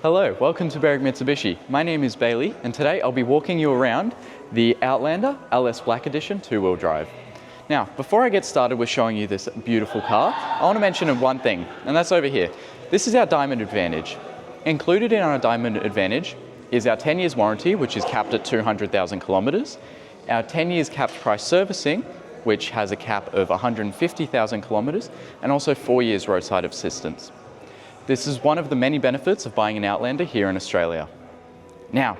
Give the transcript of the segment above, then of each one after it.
Hello, welcome to BERWICK Mitsubishi. My name is Bailey and today I'll be walking you around the Outlander LS Black Edition two-wheel drive. Now, before I get started with showing you this beautiful car, I want to mention one thing, and that's over here. This is our Diamond Advantage. Included in our Diamond Advantage is our 10 years warranty, which is capped at 200,000 kilometers, our 10 years capped price servicing, which has a cap of 150,000 kilometers, and also 4 years roadside assistance. This is one of the many benefits of buying an Outlander here in Australia. Now,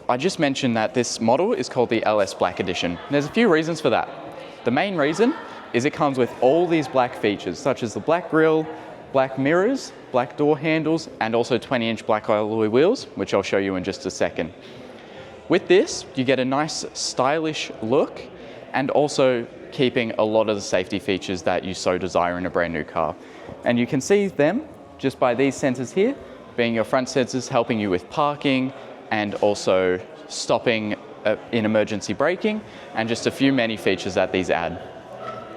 I just mentioned that this model is called the LS Black Edition. There's a few reasons for that. The main reason is it comes with all these black features, such as the black grille, black mirrors, black door handles, and also 20-inch black alloy wheels, which I'll show you in just a second. With this, you get a nice stylish look and also keeping a lot of the safety features that you so desire in a brand new car. And you can see them just by these sensors here, being your front sensors helping you with parking and also stopping in emergency braking, and just a few many features that these add.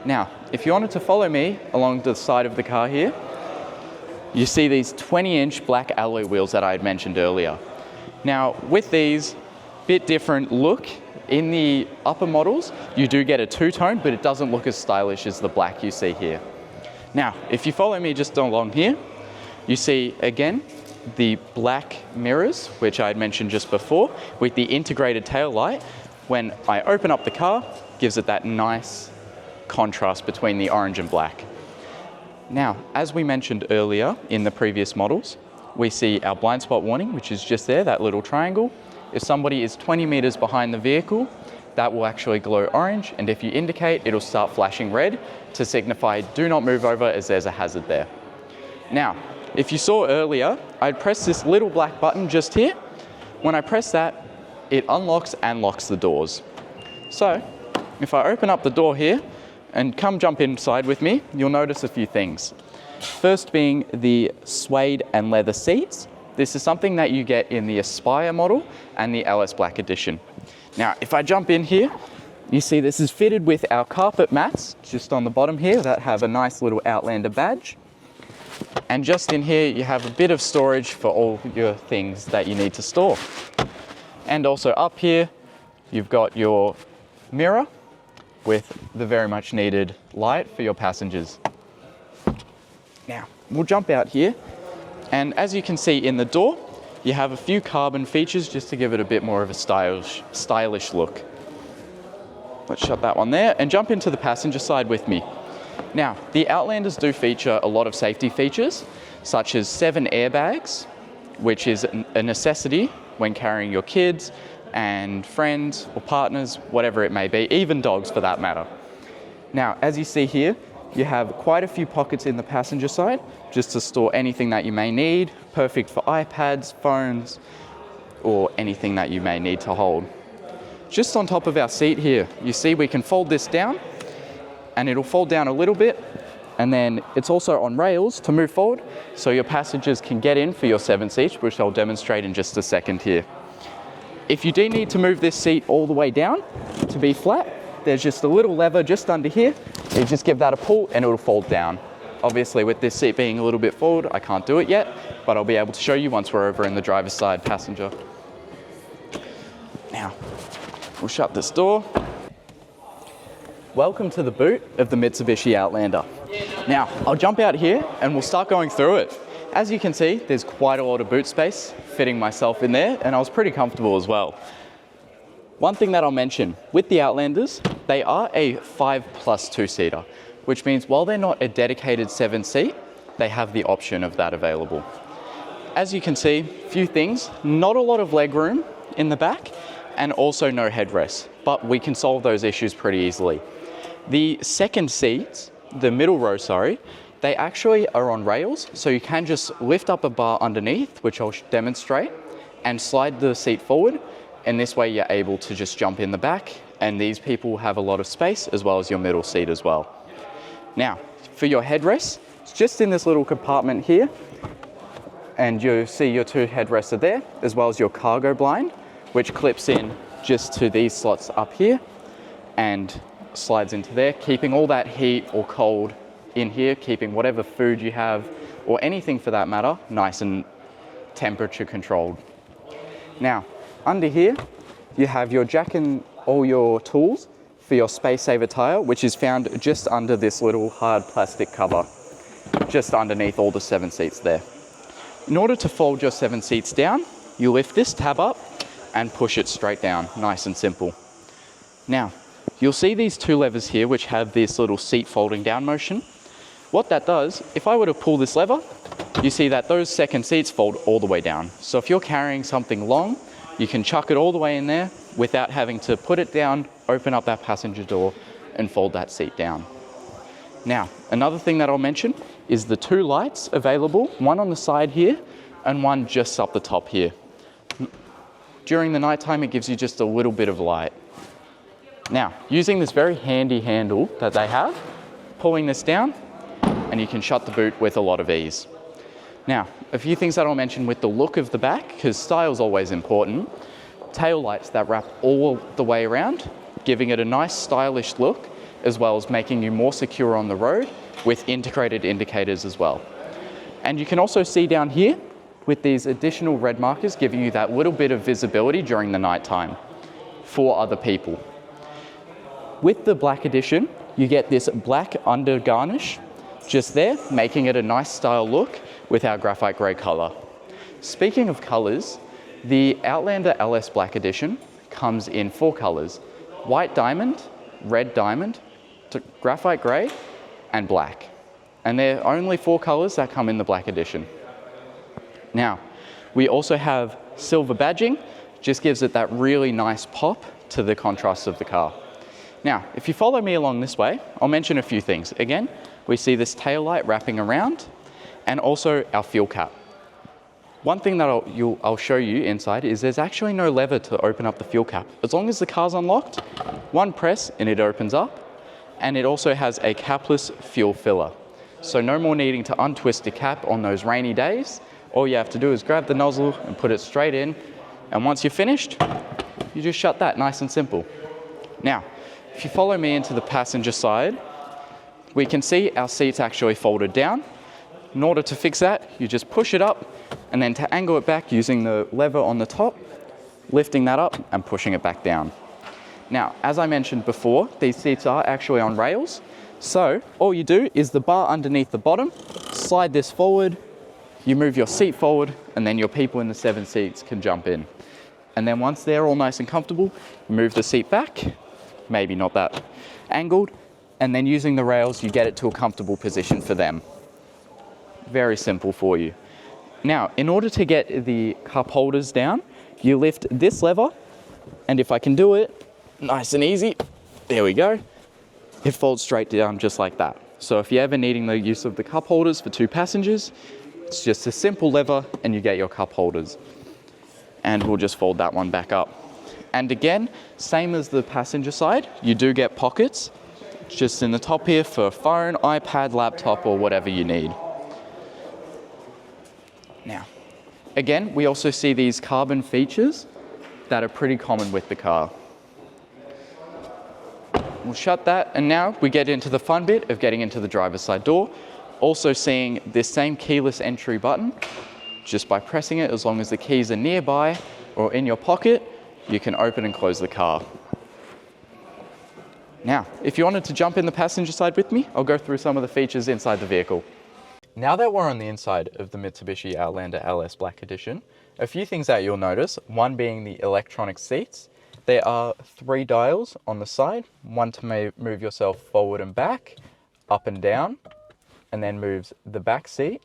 Now, if you wanted to follow me along the side of the car here, you see these 20-inch black alloy wheels that I had mentioned earlier. Now, with these, bit different look. In the upper models, you do get a two-tone, but it doesn't look as stylish as the black you see here. Now, if you follow me just along here, you see, again, the black mirrors, which I had mentioned just before, with the integrated tail light. When I open up the car, gives it that nice contrast between the orange and black. Now, as we mentioned earlier in the previous models, we see our blind spot warning, which is just there, that little triangle. If somebody is 20 meters behind the vehicle, that will actually glow orange, and if you indicate, it'll start flashing red to signify do not move over as there's a hazard there. Now, if you saw earlier, I'd press this little black button just here. When I press that, it unlocks and locks the doors. So, if I open up the door here and come jump inside with me, you'll notice a few things. First being the suede and leather seats. This is something that you get in the Aspire model and the LS Black Edition. Now, if I jump in here, you see this is fitted with our carpet mats, just on the bottom here, that have a nice little Outlander badge. And just in here, you have a bit of storage for all your things that you need to store. And also up here, you've got your mirror with the very much needed light for your passengers. Now, we'll jump out here. And as you can see in the door, you have a few carbon features just to give it a bit more of a stylish look. Let's shut that one there and jump into the passenger side with me. Now, the Outlanders do feature a lot of safety features, such as 7 airbags, which is a necessity when carrying your kids and friends or partners, whatever it may be, even dogs for that matter. Now, as you see here, you have quite a few pockets in the passenger side, just to store anything that you may need, perfect for iPads, phones, or anything that you may need to hold. Just on top of our seat here, you see we can fold this down, and it'll fold down a little bit, and then it's also on rails to move forward, so your passengers can get in for your 7 seats, which I'll demonstrate in just a second here. If you do need to move this seat all the way down to be flat, there's just a little lever just under here. You just give that a pull and it'll fold down. Obviously, with this seat being a little bit forward, I can't do it yet, but I'll be able to show you once we're over in the driver's side passenger. Now, we'll shut this door. Welcome to the boot of the Mitsubishi Outlander. Now, I'll jump out here and we'll start going through it. As you can see, there's quite a lot of boot space fitting myself in there, and I was pretty comfortable as well. One thing that I'll mention, with the Outlanders, they are a 5+ two-seater, which means while they're not a dedicated 7-seat, they have the option of that available. As you can see, few things, not a lot of leg room in the back, and also no headrest, but we can solve those issues pretty easily. The second seats, the middle row, sorry, they actually are on rails, so you can just lift up a bar underneath, which I'll demonstrate, and slide the seat forward, and this way you're able to just jump in the back, and these people have a lot of space, as well as your middle seat as well. Now, for your headrest, it's just in this little compartment here, and you see your 2 headrests are there, as well as your cargo blind, which clips in just to these slots up here, and slides into there, keeping all that heat or cold in here, keeping whatever food you have, or anything for that matter, nice and temperature controlled. Now, under here, you have your jack and all your tools for your space saver tire, which is found just under this little hard plastic cover, just underneath all the 7 seats there. In order to fold your 7 seats down, you lift this tab up and push it straight down, nice and simple. Now, you'll see these 2 levers here which have this little seat folding down motion. What that does, if I were to pull this lever, you see that those second seats fold all the way down. So if you're carrying something long, you can chuck it all the way in there without having to put it down, open up that passenger door and fold that seat down. Now, another thing that I'll mention is the 2 lights available, one on the side here and one just up the top here. During the nighttime, it gives you just a little bit of light. Now, using this very handy handle that they have, pulling this down, and you can shut the boot with a lot of ease. Now, a few things that I'll mention with the look of the back, because style is always important. Tail lights that wrap all the way around, giving it a nice stylish look, as well as making you more secure on the road with integrated indicators as well. And you can also see down here with these additional red markers giving you that little bit of visibility during the night time for other people. With the black edition, you get this black under garnish just there, making it a nice style look with our graphite grey colour. Speaking of colours, the Outlander LS Black Edition comes in 4 colours: white diamond, red diamond, graphite grey and black. And there are only 4 colours that come in the Black Edition. Now, we also have silver badging, just gives it that really nice pop to the contrast of the car. Now, if you follow me along this way, I'll mention a few things. Again, we see this tail light wrapping around and also our fuel cap. One thing that I'll show you inside is there's actually no lever to open up the fuel cap. As long as the car's unlocked, one press and it opens up, and it also has a capless fuel filler. So no more needing to untwist the cap on those rainy days. All you have to do is grab the nozzle and put it straight in, and once you're finished, you just shut that, nice and simple. Now, if you follow me into the passenger side, we can see our seats actually folded down. In order to fix that, you just push it up, and then to angle it back using the lever on the top, lifting that up and pushing it back down. Now, as I mentioned before, these seats are actually on rails. So all you do is the bar underneath the bottom, slide this forward, you move your seat forward, and then your people in the 7 seats can jump in. And then once they're all nice and comfortable, move the seat back, maybe not that angled, and then using the rails, you get it to a comfortable position for them. Very simple for you. Now, in order to get the cup holders down, you lift this lever, and if I can do it, nice and easy, there we go, it folds straight down just like that. So if you're ever needing the use of the cup holders for 2 passengers, it's just a simple lever and you get your cup holders. And we'll just fold that one back up. And again, same as the passenger side, you do get pockets just in the top here for phone, iPad, laptop, or whatever you need. Now, again, we also see these carbon features that are pretty common with the car. We'll shut that, and now we get into the fun bit of getting into the driver's side door. Also seeing this same keyless entry button, just by pressing it, as long as the keys are nearby or in your pocket, you can open and close the car. Now, if you wanted to jump in the passenger side with me, I'll go through some of the features inside the vehicle. Now that we're on the inside of the Mitsubishi Outlander LS Black Edition, a few things that you'll notice, one being the electronic seats. There are 3 dials on the side, one to move yourself forward and back, up and down, and then moves the back seat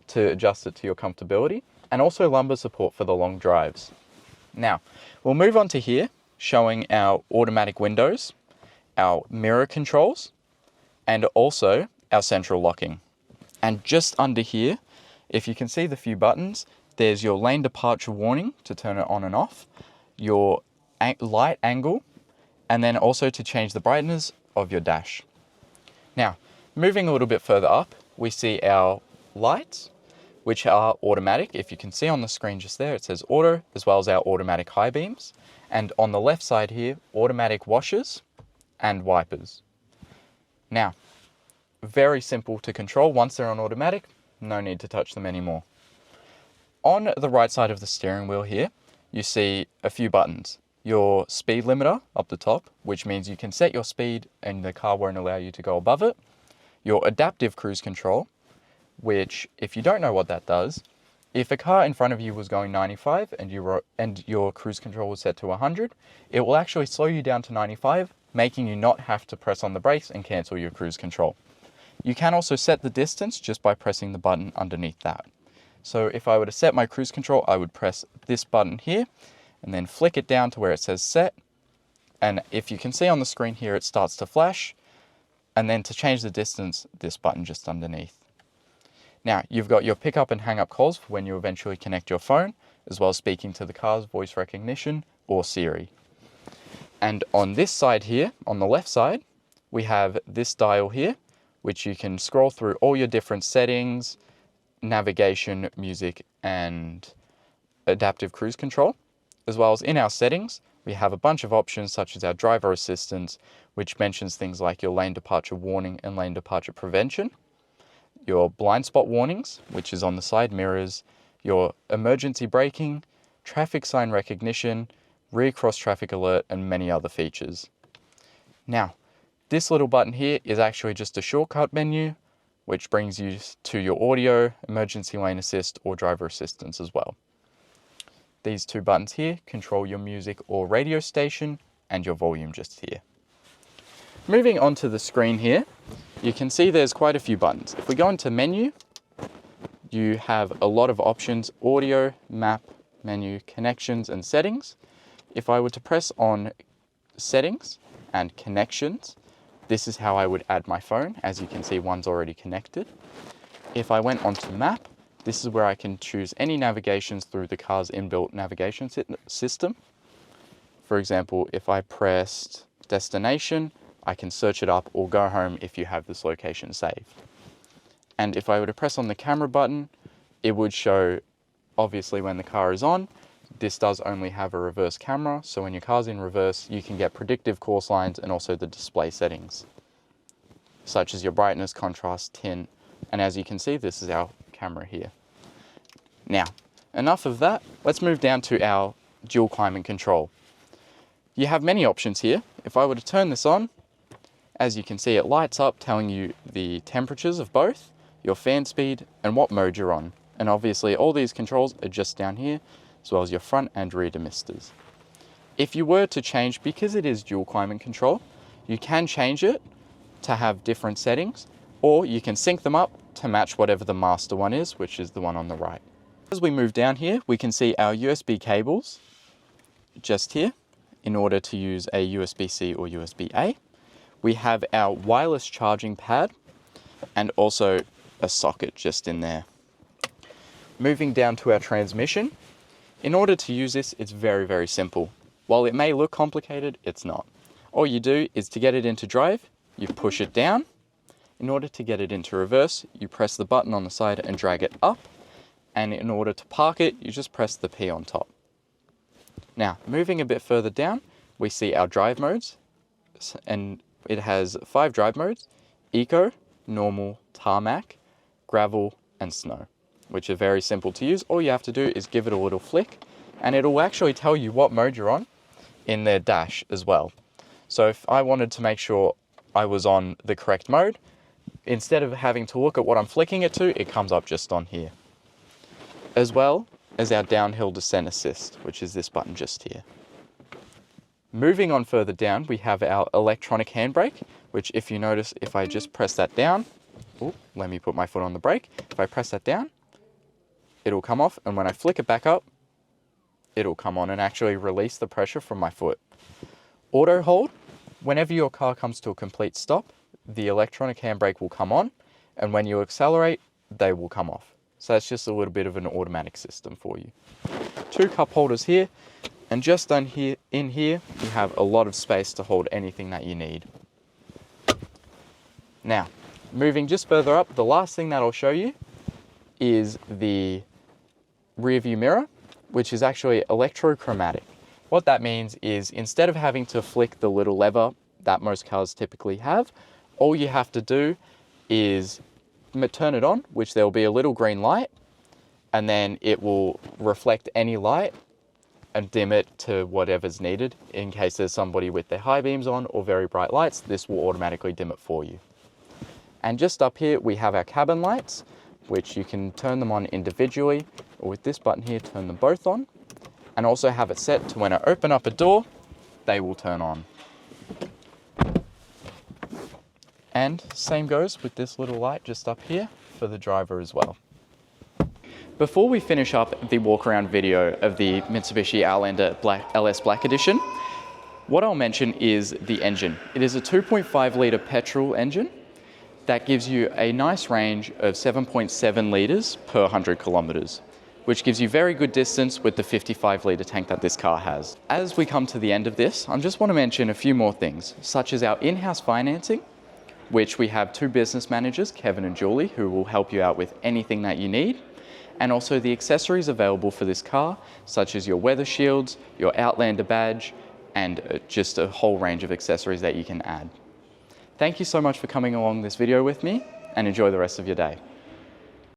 to adjust it to your comfortability, and also lumbar support for the long drives. Now, we'll move on to here, showing our automatic windows, our mirror controls, and also our central locking. And just under here, if you can see the few buttons, there's your lane departure warning to turn it on and off, your light angle, and then also to change the brightness of your dash. Now, moving a little bit further up, we see our lights, which are automatic. If you can see on the screen just there, it says auto, as well as our automatic high beams. And on the left side here, automatic washers and wipers. Now, very simple to control. Once they're on automatic, no need to touch them anymore. on the right side of the steering wheel here, you see a few buttons. Your speed limiter up the top, which means you can set your speed and the car won't allow you to go above it. Your adaptive cruise control, which, if you don't know what that does, if a car in front of you was going 95 and your cruise control was set to 100, it will actually slow you down to 95, making you not have to press on the brakes and cancel your cruise control. You can also set the distance just by pressing the button underneath that. So if I were to set my cruise control, I would press this button here and then flick it down to where it says set. And if you can see on the screen here, it starts to flash. And then to change the distance, this button just underneath. Now, you've got your pick up and hang up calls for when you eventually connect your phone, as well as speaking to the car's voice recognition or Siri. And on this side here, on the left side, we have this dial here, which you can scroll through all your different settings, navigation, music, and adaptive cruise control. As well as in our settings, we have a bunch of options such as our driver assistance, which mentions things like your lane departure warning and lane departure prevention, your blind spot warnings, which is on the side mirrors, your emergency braking, traffic sign recognition, rear cross traffic alert, and many other features. Now, this little button here is actually just a shortcut menu, which brings you to your audio, emergency lane assist, or driver assistance as well. These two buttons here control your music or radio station and your volume just here. Moving on to the screen here, you can see there's quite a few buttons. If we go into menu, you have a lot of options: audio, map, menu, connections, and settings. If I were to press on settings and connections, this is how I would add my phone. As you can see, one's already connected. If I went onto map, this is where I can choose any navigations through the car's inbuilt navigation system. For example, if I pressed destination, I can search it up or go home if you have this location saved. And if I were to press on the camera button, it would show, obviously, when the car is on. This does only have a reverse camera, so when your car's in reverse, you can get predictive course lines and also the display settings, such as your brightness, contrast, tint, and as you can see, this is our camera here. Now, enough of that, let's move down to our dual climate control. You have many options here. If I were to turn this on, as you can see, it lights up telling you the temperatures of both, your fan speed, and what mode you're on. And obviously all these controls are just down here, as well as your front and rear demisters. If you were to change, because it is dual climate control, you can change it to have different settings, or you can sync them up to match whatever the master one is, which is the one on the right. As we move down here, we can see our USB cables just here in order to use a USB-C or USB-A. We have our wireless charging pad and also a socket just in there. Moving down to our transmission. In order to use this, it's very, very simple. While it may look complicated, it's not. All you do is to get it into drive, you push it down. In order to get it into reverse, you press the button on the side and drag it up. And in order to park it, you just press the P on top. Now, moving a bit further down, we see our drive modes. And it has 5 drive modes: Eco, Normal, Tarmac, Gravel, and Snow, which are very simple to use. All you have to do is give it a little flick, and it'll actually tell you what mode you're on in their dash as well. So if I wanted to make sure I was on the correct mode, instead of having to look at what I'm flicking it to, it comes up just on here. As well as our downhill descent assist, which is this button just here. Moving on further down, we have our electronic handbrake, which if you notice, if I just press that down, let me put my foot on the brake. If I press that down, it'll come off, and when I flick it back up, it'll come on and actually release the pressure from my foot. Auto hold, whenever your car comes to a complete stop, the electronic handbrake will come on, and when you accelerate, they will come off. So that's just a little bit of an automatic system for you. 2 cup holders here, and just in here, you have a lot of space to hold anything that you need. Now, moving just further up, the last thing that I'll show you is the rear view mirror, which is actually electrochromatic. What that means is instead of having to flick the little lever that most cars typically have, all you have to do is turn it on, which there will be a little green light, and then it will reflect any light and dim it to whatever's needed. In case there's somebody with their high beams on or very bright lights, this will automatically dim it for you. And just up here, we have our cabin lights, which you can turn them on individually, or with this button here, turn them both on, and also have it set to when I open up a door, they will turn on. And same goes with this little light just up here for the driver as well. Before we finish up the walk around video of the Mitsubishi Outlander LS Black Edition, what I'll mention is the engine. It is a 2.5 litre petrol engine that gives you a nice range of 7.7 litres per 100 kilometres, which gives you very good distance with the 55 litre tank that this car has. As we come to the end of this, I just want to mention a few more things, such as our in-house financing, which we have 2 business managers, Kevin and Julie, who will help you out with anything that you need, and also the accessories available for this car, such as your weather shields, your Outlander badge, and just a whole range of accessories that you can add. Thank you so much for coming along this video with me, and enjoy the rest of your day.